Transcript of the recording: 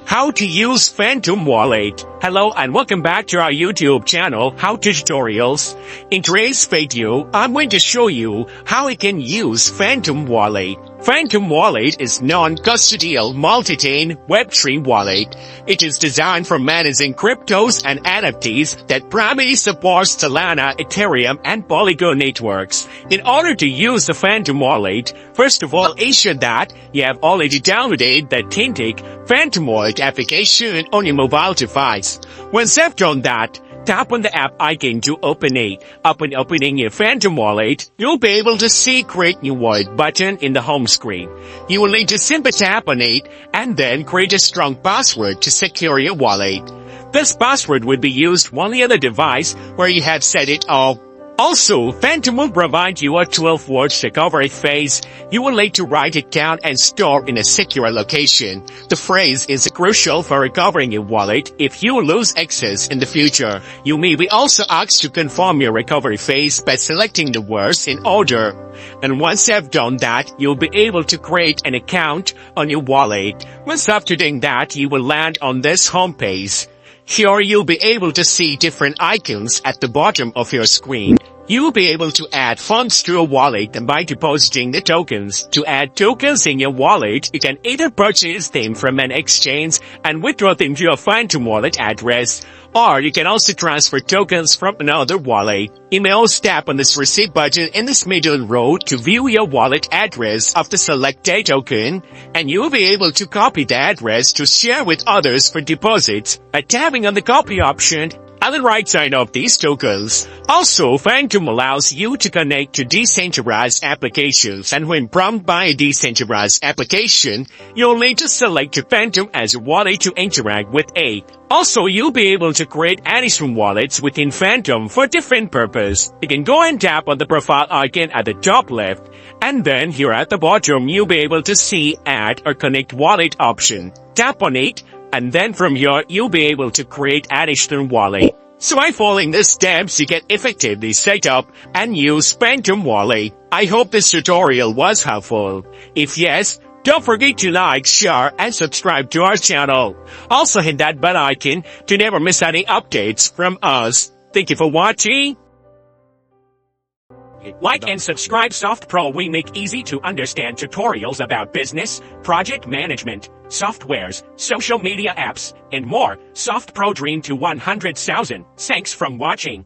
How to use Phantom Wallet. Hello and welcome back to our YouTube channel, How to Tutorials. In today's video, I'm going to show you how you can use Phantom Wallet. Phantom Wallet is non-custodial multi-chain Web3 wallet. It is designed for managing cryptos and NFTs that primarily supports Solana, Ethereum, and Polygon networks. In order to use the Phantom Wallet, first of all, ensure that you have already downloaded the authentic Phantom Wallet application on your mobile device. Once you've done that, tap on the app icon to open it. Upon opening your Phantom Wallet, you'll be able to see Create New Wallet button in the home screen. You will need to simply tap on it and then create a strong password to secure your wallet. This password will be used only on the device where you have set it up. Also, Phantom will provide you a 12-word recovery phrase you will need to write it down and store in a secure location. The phrase is crucial for recovering your wallet if you lose access in the future. You may be also asked to confirm your recovery phrase by selecting the words in order. And once you have done that, you'll be able to create an account on your wallet. Once after doing that, you will land on this homepage. Here you'll be able to see different icons at the bottom of your screen. You'll be able to add funds to your wallet by depositing the tokens. To add tokens in your wallet, you can either purchase them from an exchange and withdraw them to your Phantom Wallet address, or you can also transfer tokens from another wallet. You may also tap on this receipt button in this middle row to view your wallet address of the selected token, and you'll be able to copy the address to share with others for deposits by tapping on the copy option on the right side of these tokens. Also, Phantom allows you to connect to decentralized applications, and when prompted by a decentralized application, you'll need to select your Phantom as a wallet to interact with it. Also, you'll be able to create additional wallets within Phantom for different purposes. You can go and tap on the profile icon at the top left, and then here at the bottom, you'll be able to see Add or Connect Wallet option. Tap on it, and then from here, you'll be able to create additional wallet. So by following these steps, you can effectively set up and use Phantom Wallet. I hope this tutorial was helpful. If yes, don't forget to like, share, and subscribe to our channel. Also hit that bell icon to never miss any updates from us. Thank you for watching. Like and subscribe Softpro. We make easy to understand tutorials about business, project management, softwares, social media apps, and more. Softpro dream to 100,000. Thanks for watching.